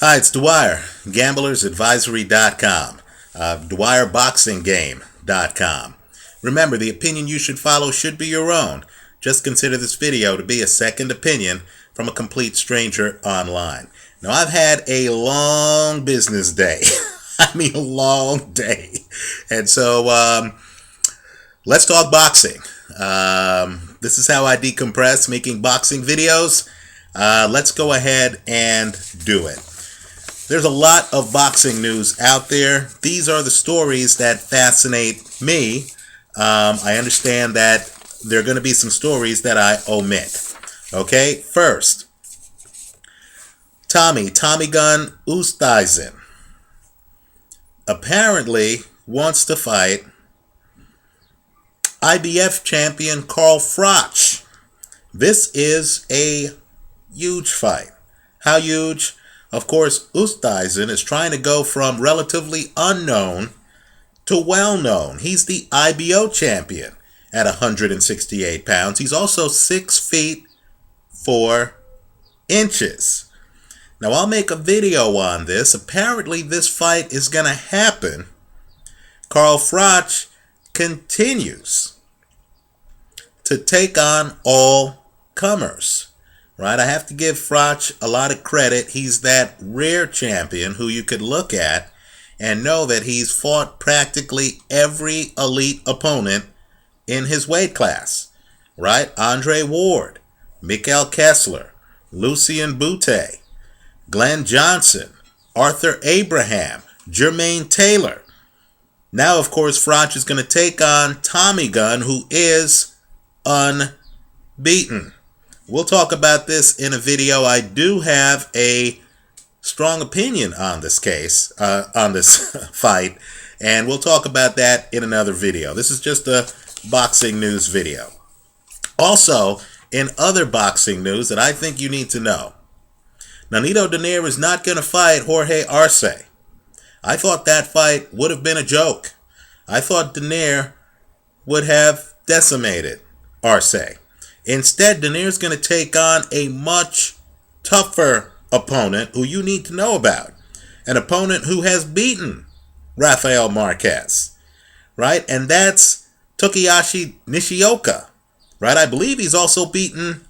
Hi, it's Dwyer, gamblersadvisory.com, dwyerboxinggame.com. Remember, the opinion you should follow should be your own. Just consider this video to be a second opinion from a complete stranger online. Now, I've had a long business day. I mean, a long day. And so, let's talk boxing. This is how I decompress making boxing videos. Let's go ahead and do it. There's a lot of boxing news out there. These are the stories that fascinate me. I understand that there are going to be some stories that I omit. Okay, first, Tommy Gun Oosthuizen apparently wants to fight IBF champion Froch. This is a huge fight. How huge? Of course, Oosthuizen is trying to go from relatively unknown to well-known. He's the IBO champion at 168 pounds. He's also 6 feet 4 inches. Now, I'll make a video on this. Apparently, this fight is going to happen. Froch continues to take on all comers. Right? I have to give Froch a lot of credit. He's that rare champion who you could look at and know that he's fought practically every elite opponent in his weight class. Right? Andre Ward, Mikkel Kessler, Lucien Boutte, Glenn Johnson, Arthur Abraham, Jermaine Taylor. Now, of course, Froch is going to take on Tommy Gun, who is unbeaten. We'll talk about this in a video. I do have a strong opinion on this case, on this fight, and we'll talk about that in another video. This is just a boxing news video. Also, in other boxing news that I think you need to know, Donaire is not going to fight Jorge Arce. I thought that fight would have been a joke. I thought Donaire would have decimated Arce. Instead, Donaire's going to take on a much tougher opponent who you need to know about. An opponent who has beaten Rafael Marquez. Right? And that's Takeshi Nishioka. Right? I believe he's also beaten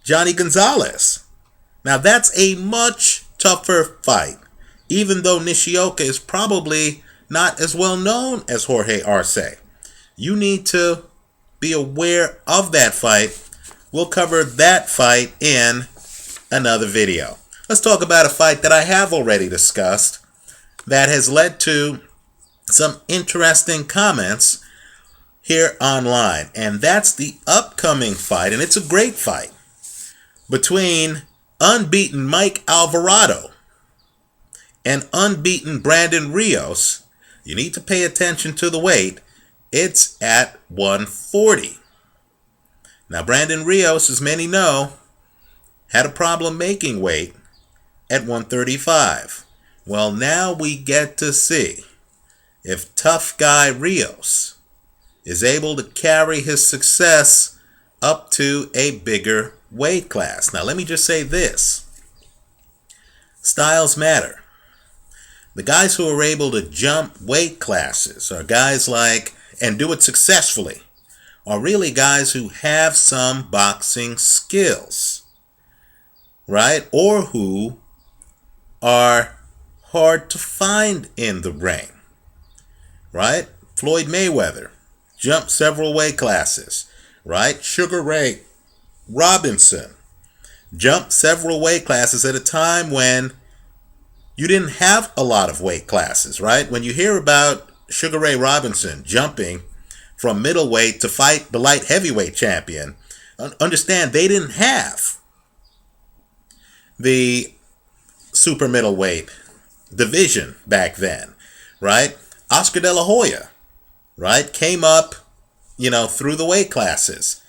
Johnny Gonzalez. Now, that's a much tougher fight. Even though Nishioka is probably not as well known as Jorge Arce. You need to be aware of that fight. We'll cover that fight in another video. Let's talk about a fight that I have already discussed that has led to some interesting comments here online. And that's the upcoming fight, and it's a great fight, between unbeaten Mike Alvarado and unbeaten Brandon Rios. You need to pay attention to the weight. It's at 140. Now, Brandon Rios, as many know, had a problem making weight at 135. Well, now we get to see if tough guy Rios is able to carry his success up to a bigger weight class. Now, let me just say this. Styles matter. The guys who are able to jump weight classes are guys like, and do it successfully, are really guys who have some boxing skills, right? Or who are hard to find in the ring, right? Floyd Mayweather jumped several weight classes, right? Sugar Ray Robinson jumped several weight classes at a time when you didn't have a lot of weight classes, right? When you hear about Sugar Ray Robinson jumping from middleweight to fight the light heavyweight champion, understand they didn't have the super middleweight division back then, right? Oscar De La Hoya, right, came up, through the weight classes.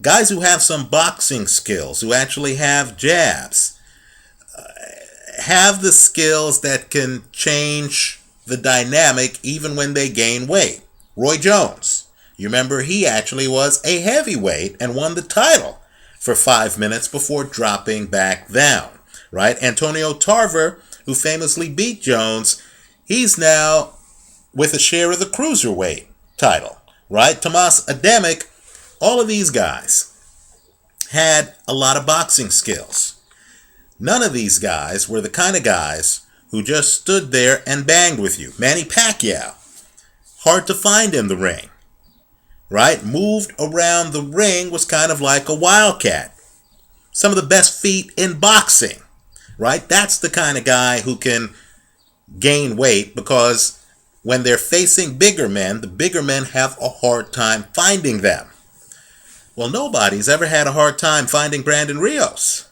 Guys who have some boxing skills, who actually have jabs, have the skills that can change the dynamic even when they gain weight. Roy Jones, you remember he actually was a heavyweight and won the title for 5 minutes before dropping back down, right? Antonio Tarver who famously beat Jones, he's now with a share of the cruiserweight title, right? Tomas Ademic, all of these guys had a lot of boxing skills. None of these guys were the kind of guys who just stood there and banged with you. Manny Pacquiao, hard to find in the ring, right? Moved around the ring, was kind of like a wildcat. Some of the best feet in boxing, right? That's the kind of guy who can gain weight, because when they're facing bigger men, the bigger men have a hard time finding them. Well, nobody's ever had a hard time finding Brandon Rios.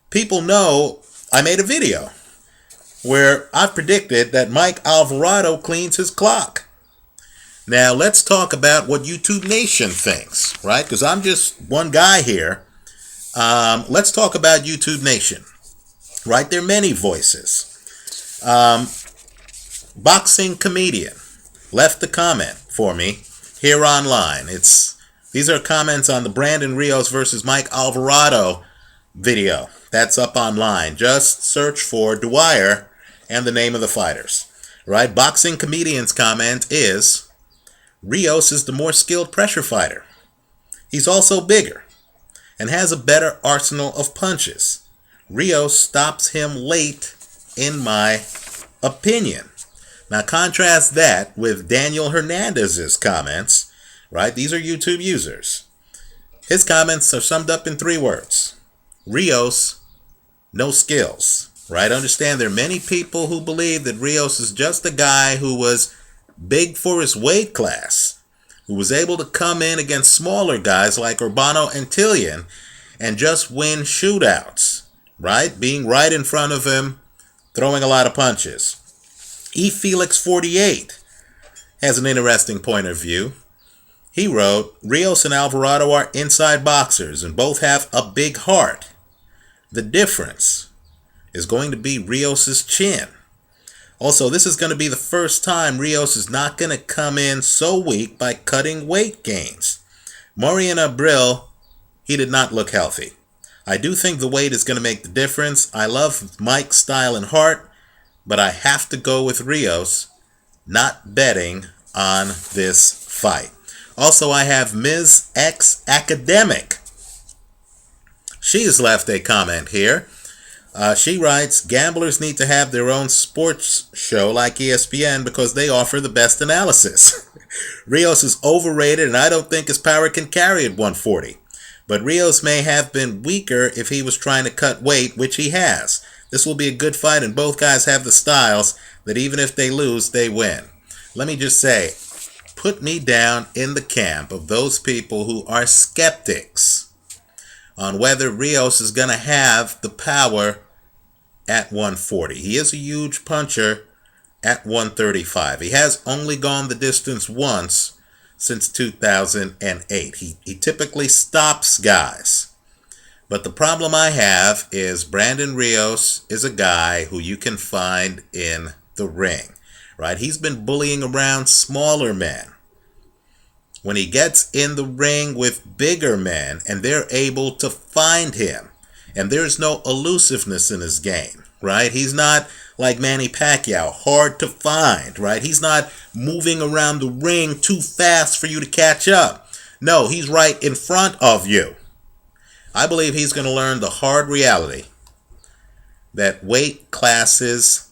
People know I made a video where I predicted that Mike Alvarado cleans his clock. Now, let's talk about what YouTube Nation thinks, right? Because I'm just one guy here. Let's talk about YouTube Nation, right? There are many voices. Boxing Comedian left a comment for me here online. These are comments on the Brandon Rios versus Mike Alvarado video. That's up online. Just search for Dwyer and the name of the fighters. Right? Boxing Comedian's comment is, Rios is the more skilled pressure fighter. He's also bigger and has a better arsenal of punches. Rios stops him late, in my opinion. Now contrast that with Daniel Hernandez's comments, right? These are YouTube users. His comments are summed up in 3 words. Rios, no skills, right? Understand there are many people who believe that Rios is just a guy who was big for his weight class, who was able to come in against smaller guys like Urbano and Tillian and just win shootouts, right? Being right in front of him, throwing a lot of punches. eFelix48 has an interesting point of view. He wrote, Rios and Alvarado are inside boxers and both have a big heart. The difference is going to be Rios' chin. Also, this is going to be the first time Rios is not going to come in so weak by cutting weight gains. Maurian Abril, he did not look healthy. I do think the weight is going to make the difference. I love Mike's style and heart, but I have to go with Rios, not betting on this fight. Also, I have Ms. X Academic. She has left a comment here. She writes, gamblers need to have their own sports show like ESPN because they offer the best analysis. Rios is overrated and I don't think his power can carry at 140. But Rios may have been weaker if he was trying to cut weight, which he has. This will be a good fight and both guys have the styles that even if they lose, they win. Let me just say, put me down in the camp of those people who are skeptics on whether Rios is going to have the power at 140. He is a huge puncher at 135. He has only gone the distance once since 2008. He typically stops guys. But the problem I have is Brandon Rios is a guy who you can find in the ring, right? He's been bullying around smaller men. When he gets in the ring with bigger men and they're able to find him, and there's no elusiveness in his game, right? He's not like Manny Pacquiao, hard to find, right? He's not moving around the ring too fast for you to catch up. No, he's right in front of you. I believe he's going to learn the hard reality that weight classes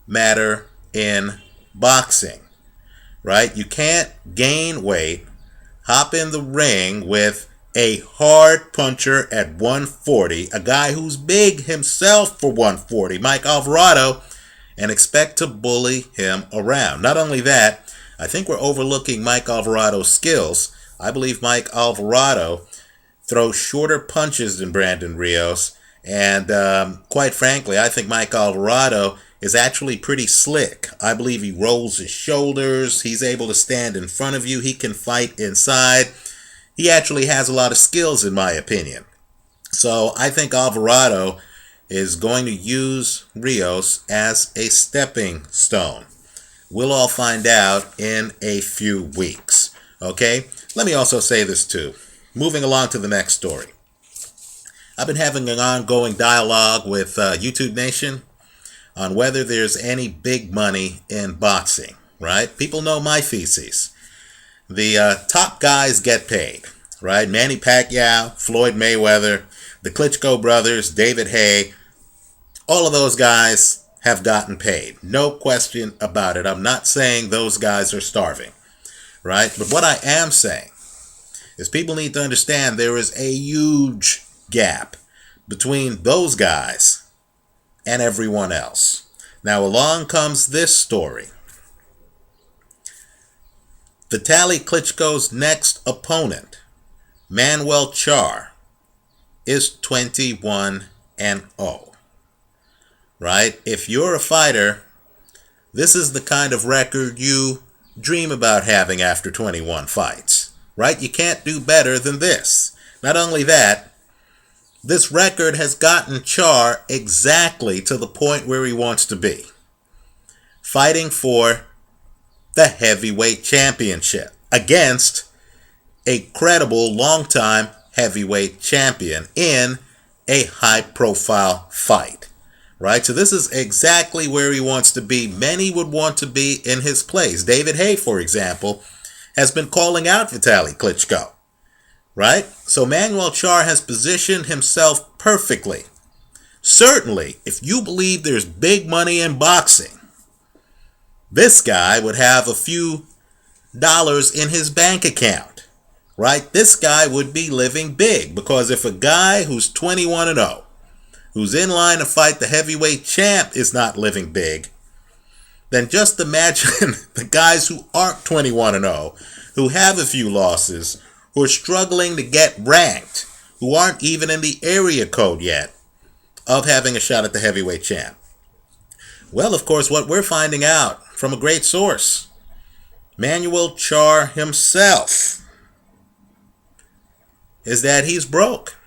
matter in boxing, right? You can't gain weight, hop in the ring with a hard puncher at 140, a guy who's big himself for 140, Mike Alvarado, and expect to bully him around. Not only that, I think we're overlooking Mike Alvarado's skills. I believe Mike Alvarado throws shorter punches than Brandon Rios, and quite frankly, I think Mike Alvarado is actually pretty slick. I believe he rolls his shoulders, he's able to stand in front of you, he can fight inside. He actually has a lot of skills in my opinion. So I think Alvarado is going to use Rios as a stepping stone. We'll all find out in a few weeks. Okay? Let me also say this too. Moving along to the next story. I've been having an ongoing dialogue with YouTube Nation on whether there's any big money in boxing, right? People know my thesis. The top guys get paid, right? Manny Pacquiao, Floyd Mayweather, the Klitschko brothers, David Haye, all of those guys have gotten paid. No question about it. I'm not saying those guys are starving, right? But what I am saying is people need to understand there is a huge gap between those guys and everyone else. Now along comes this story. Vitaly Klitschko's next opponent, Manuel Charr, is 21-0. Right? If you're a fighter, this is the kind of record you dream about having after 21 fights. Right? You can't do better than this. Not only that, this record has gotten Charr exactly to the point where he wants to be. Fighting for the heavyweight championship against a credible long-time heavyweight champion in a high-profile fight. Right? So this is exactly where he wants to be. Many would want to be in his place. David Haye, for example, has been calling out Vitaly Klitschko. Right? So Manuel Charr has positioned himself perfectly. Certainly, if you believe there's big money in boxing, this guy would have a few dollars in his bank account. Right? This guy would be living big, because if a guy who's 21-0, who's in line to fight the heavyweight champ, is not living big, then just imagine the guys who aren't 21-0, who have a few losses, who are struggling to get ranked, who aren't even in the area code yet of having a shot at the heavyweight champ. Well, of course, what we're finding out from a great source, Manuel Charr himself, is that he's broke.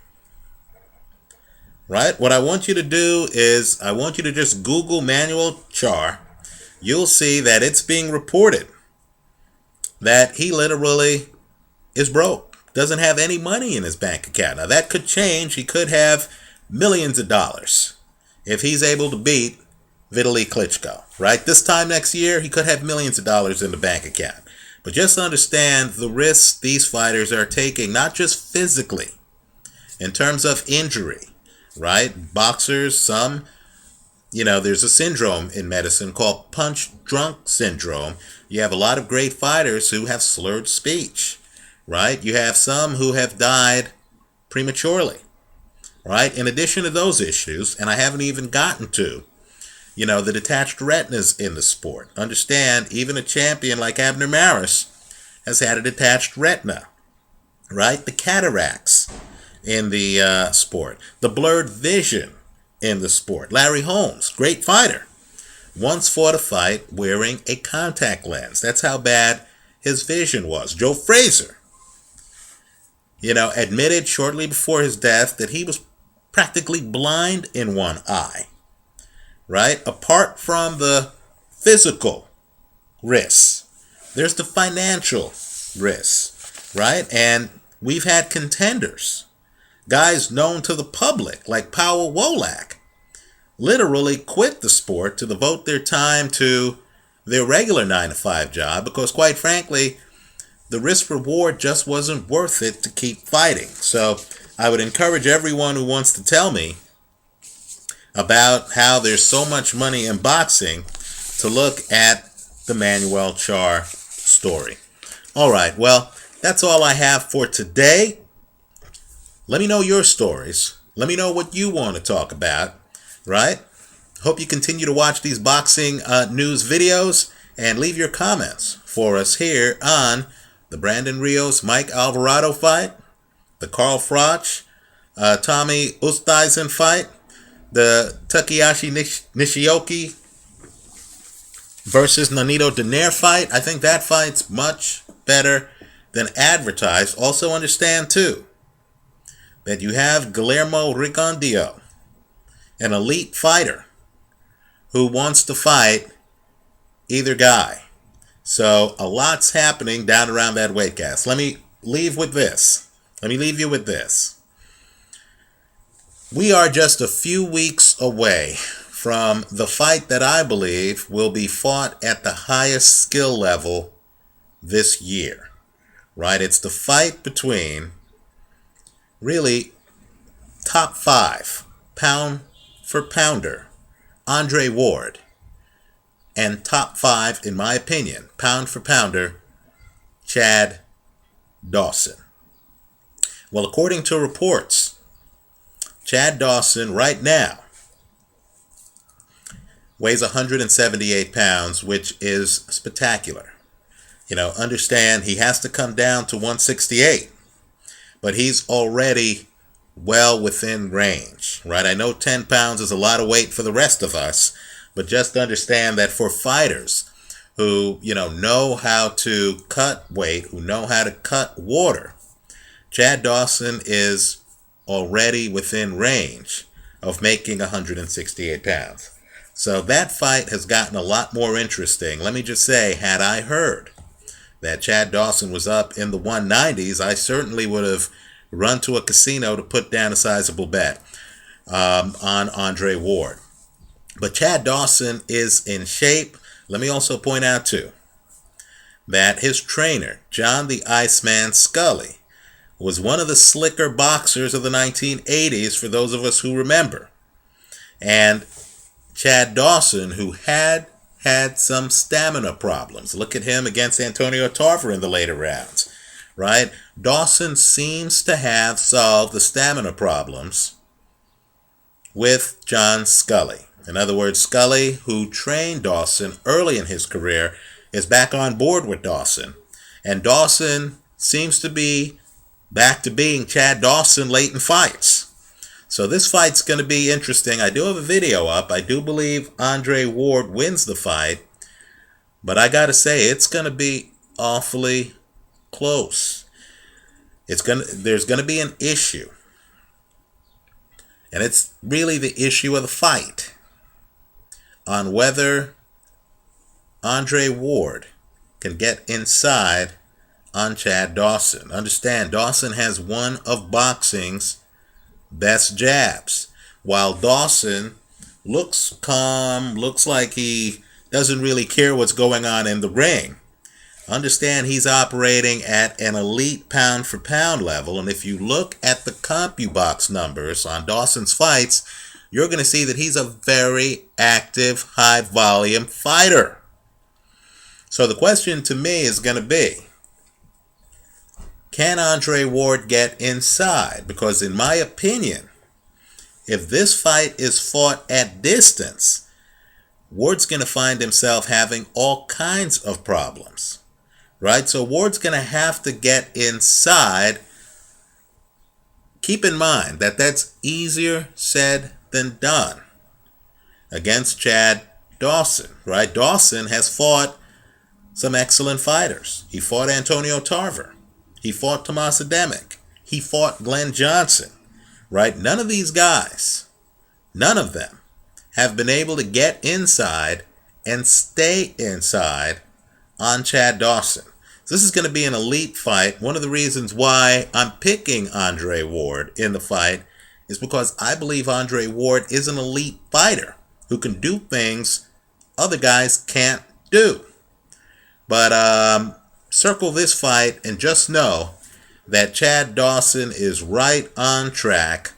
Right? What I want you to do is, I want you to just Google Manuel Charr. You'll see that it's being reported that he literally is broke. Doesn't have any money in his bank account. Now that could change. He could have millions of dollars if he's able to beat Vitaly Klitschko. Right? This time next year, he could have millions of dollars in the bank account. But just understand the risks these fighters are taking, not just physically, in terms of injury. Right? Boxers, some, there's a syndrome in medicine called punch-drunk syndrome. You have a lot of great fighters who have slurred speech. Right? You have some who have died prematurely. Right? In addition to those issues, and I haven't even gotten to, the detached retinas in the sport. Understand, even a champion like Abner Maris has had a detached retina. Right? The cataracts in the sport. The blurred vision in the sport. Larry Holmes, great fighter, once fought a fight wearing a contact lens. That's how bad his vision was. Joe Frazier, admitted shortly before his death that he was practically blind in one eye. Right? Apart from the physical risks, there's the financial risks. Right? And we've had contenders, guys known to the public, like Powell Wolak, literally quit the sport to devote their time to their regular 9-to-5 job because, quite frankly, the risk reward just wasn't worth it to keep fighting. So I would encourage everyone who wants to tell me about how there's so much money in boxing to look at the Manuel Charr story. All right, well, that's all I have for today. Let me know your stories. Let me know what you want to talk about, right? Hope you continue to watch these boxing news videos and leave your comments for us here on the Brandon Rios Mike Alvarado fight, the Carl Froch Tommy Oosthuizen fight, the Takeshi Nishioka versus Nonito Donaire fight. I think that fight's much better than advertised. Also understand too that you have Guillermo Rigondeaux, an elite fighter who wants to fight either guy. So a lot's happening down around that weight class. Let me leave with this. Let me leave you with this. We are just a few weeks away from the fight that I believe will be fought at the highest skill level this year, right? It's the fight between really top 5 pound for pounder Andre Ward and top 5, in my opinion, pound for pounder Chad Dawson. Well, according to reports, Chad Dawson right now weighs 178 pounds, which is spectacular. You know, understand he has to come down to 168, but he's already well within range, right? I know 10 pounds is a lot of weight for the rest of us, but just understand that for fighters who, know how to cut weight, who know how to cut water, Chad Dawson is already within range of making 168 pounds. So that fight has gotten a lot more interesting. Let me just say, had I heard that Chad Dawson was up in the 190s, I certainly would have run to a casino to put down a sizable bet on Andre Ward. But Chad Dawson is in shape. Let me also point out, too, that his trainer, John the Iceman Scully, was one of the slicker boxers of the 1980s, for those of us who remember. And Chad Dawson, who had some stamina problems. Look at him against Antonio Tarver in the later rounds, right? Dawson seems to have solved the stamina problems with John Scully. In other words, Scully, who trained Dawson early in his career, is back on board with Dawson. And Dawson seems to be back to being Chad Dawson late in fights. So this fight's going to be interesting. I do have a video up. I do believe Andre Ward wins the fight. But I got to say, it's going to be awfully close. There's going to be an issue. And it's really the issue of the fight on whether Andre Ward can get inside on Chad Dawson. Understand, Dawson has one of boxing's best jabs. While Dawson looks calm, looks like he doesn't really care what's going on in the ring, understand he's operating at an elite pound for pound level. And if you look at the CompuBox numbers on Dawson's fights, you're going to see that he's a very active, high volume fighter. So the question to me is going to be, can Andre Ward get inside? Because in my opinion, if this fight is fought at distance, Ward's going to find himself having all kinds of problems, right? So Ward's going to have to get inside. Keep in mind that that's easier said than done against Chad Dawson, right? Dawson has fought some excellent fighters. He fought Antonio Tarver. He fought Tomas Ademic. He fought Glenn Johnson, right? None of these guys, none of them have been able to get inside and stay inside on Chad Dawson. So this is going to be an elite fight. One of the reasons why I'm picking Andre Ward in the fight is because I believe Andre Ward is an elite fighter who can do things other guys can't do. But circle this fight and just know that Chad Dawson is right on track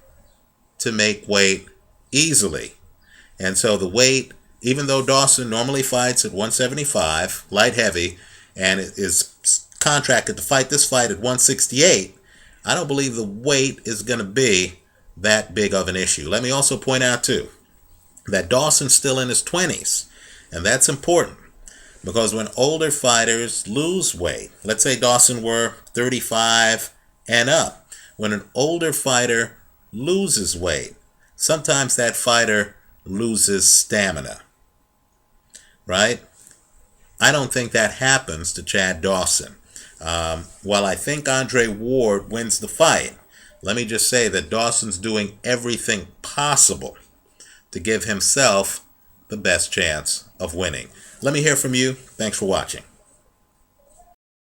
to make weight easily. And so the weight, even though Dawson normally fights at 175, light heavy, and is contracted to fight this fight at 168, I don't believe the weight is going to be that big of an issue. Let me also point out, too, that Dawson's still in his 20s, and that's important because when older fighters lose weight, let's say Dawson were 35 and up, when an older fighter loses weight, sometimes that fighter loses stamina, right? I don't think that happens to Chad Dawson. While I think Andre Ward wins the fight, let me just say that Dawson's doing everything possible to give himself the best chance of winning. Let me hear from you. Thanks for watching.